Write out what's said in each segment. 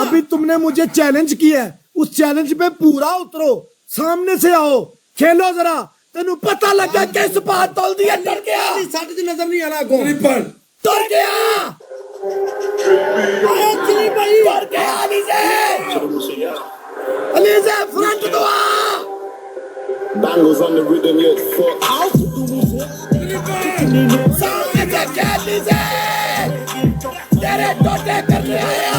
अभी तुमने मुझे चैलेंज किया है, उस चैलेंज पे पूरा उतरो, सामने से आओ, खेलो जरा, तेनू पता लगा किस बात तोल दिया। डर गया, साढ़े से नजर नहीं आ रहा, डर गया, डर गया। अलीजे फ्रंट तो आ। Bangles on the rhythm, yes, fuck. सामने से क्या लीजे, तेरे टोटे करने आया।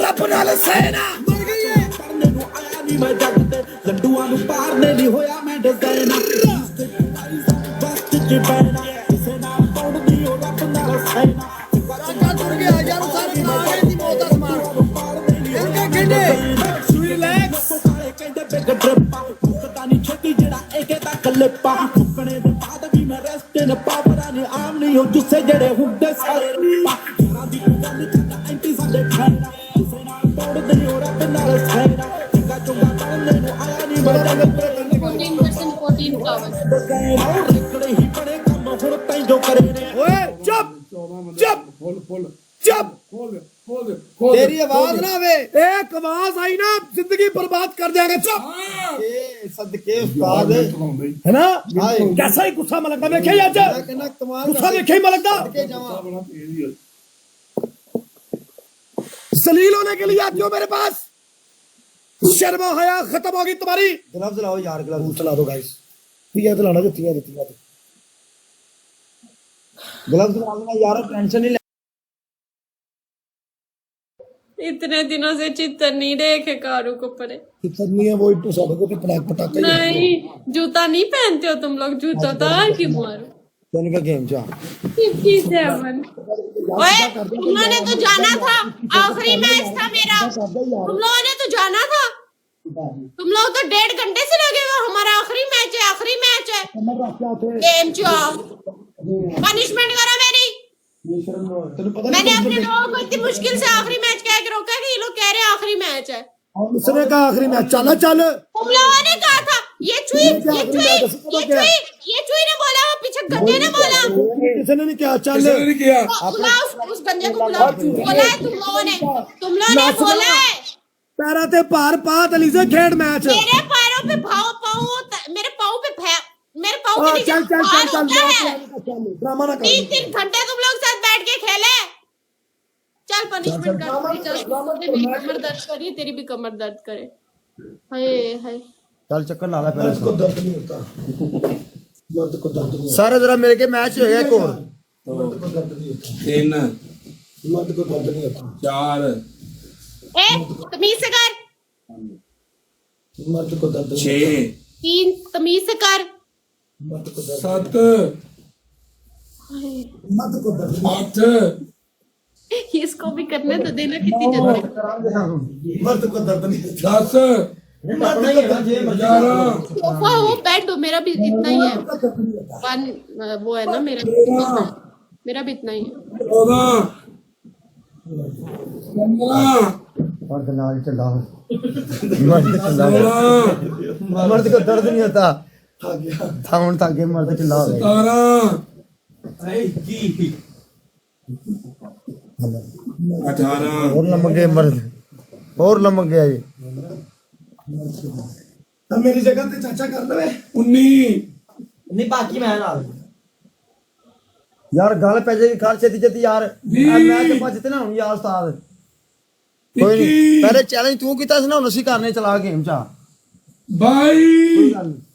रब नाल सेना लड्डूआं नूं पारने नहीं होया मैं डिजाइनर किसे ना तोड़दी ओ रब नाल सेना राजा टुर गया यार, सारे नाले दी मौत दा समान इनके खेडे रिलैक्स। काले कहंदे बिग ड्रिप मुकदा नहीं छेती जेड़ा एके दा कलिपा मुकने दे बाद भी मैं रेस्ट इन पावरा ने आम नहीं हो जुस्से जेड़े हुंदे सारे यारां दी गल करदा एंटी साडे खाना किसे ना तोड़दी ओ रब नाल सेना चंगा चंगा करने नु आया नहीं मैं 14% 14 फ्लावर रिकड़े ही बड़े काम हुण तै जो करे ने ओए चुप चुप चुप, तेरी आवाज ना आवे, एक आवाज आई ना जिंदगी बर्बाद कर देंगे। चुप, ए सदके उस्ताद है ना, कैसा ही गुस्सा में लगता, देखे यार गुस्सा देखे ही में लगता। जलील होने के लिए आती हो मेरे पास, शर्म हया खत्म होगी तुम्हारी। ग्लव्स लाओ यार, ग्लव्स ला दो गाइस, ठीक है, तो लाना जुत्तियां जुत्तियां ग्लव्स ला देना यार, टेंशन नहीं। इतने दिनों से चित्तर नहीं देखे कारू को परे, चित्तर नहीं है वो, इट्टू साडे को तो पटाक पटाके नहीं जूता नहीं पहनते हो तुम लोग, जूता उतार के मारो। यानी का गेम जा 57। ओए तुम लोगों ने तो जाना था, आखिरी मैच था मेरा, तुम लोगों ने तो जाना था, तुम लोग तो 1.5 घंटे से लगे हुए, हमारा आखिरी मैच है, आखिरी मैच है, गेम जाओ, पनिशमेंट करो मेरी। मैंने अपने लोगों को इतनी मुश्किल से आखिरी मैच कह के रोका कि ये लोग कह रहे हैं आखिरी मैच है। उसने कहा आखिरी मैच, चल चल, तुम लोगों ने कहा था, ये चुई ने बोला, वो पीछे गंदे ने बोला, किसी ने नहीं कहा, चल बुलाओ उस गंदे को, बुलाओ, बोला है तुम लोगों ने बोला है। पैरा ते पार पात अली से खेड मैच, मेरे पैरों पे मेरे पाँव पे मेरे पाँव के नीचे भार होता है। ड्रामा ना कर, 3 घंटे तुम लोग साथ बैठ के खेले, चल पनिशमेंट कर, चल तेरी कमर दर्द करी, तेरी भी कमर दर्द करे, हाय हाय चल चक्कर ला ले पहले, इसको दर्द नहीं होता, मर्द को दर्द नहीं, सारे जरा मिल के मैच हो गया, एक और मर्द को दर्द नहीं होता, 3 मर्द को दर्द नहीं होता, 4 तमीज से कर, मर्द को दर्द 6 3 तमीज से कर, 7 मर्द को दर्द 8 इसको भी करने तो देना, कितनी जल्दी, मर्द को दर्द नहीं, 10 11 वो बैठ दो, मेरा भी इतना ही है, वो है ना मेरा भी इतना ही है। 14 15 मर्द नाल चला, मर्द को दर्द नहीं होता, थाउन ताके मर्द चला, 17 18 और लमक गए मर्द, और लमक गया ये, अब मेरी जगह ते चाचा कर ले 19 नहीं बाकी मैं नाल यार, गल पै जाएगी, खर छेती छेती यार, मैच बचते ना यार उस्ताद, कोई नहीं, पहले चैलेंज तू कीता सी ना, हुण असीं करने, चला गेम चा 22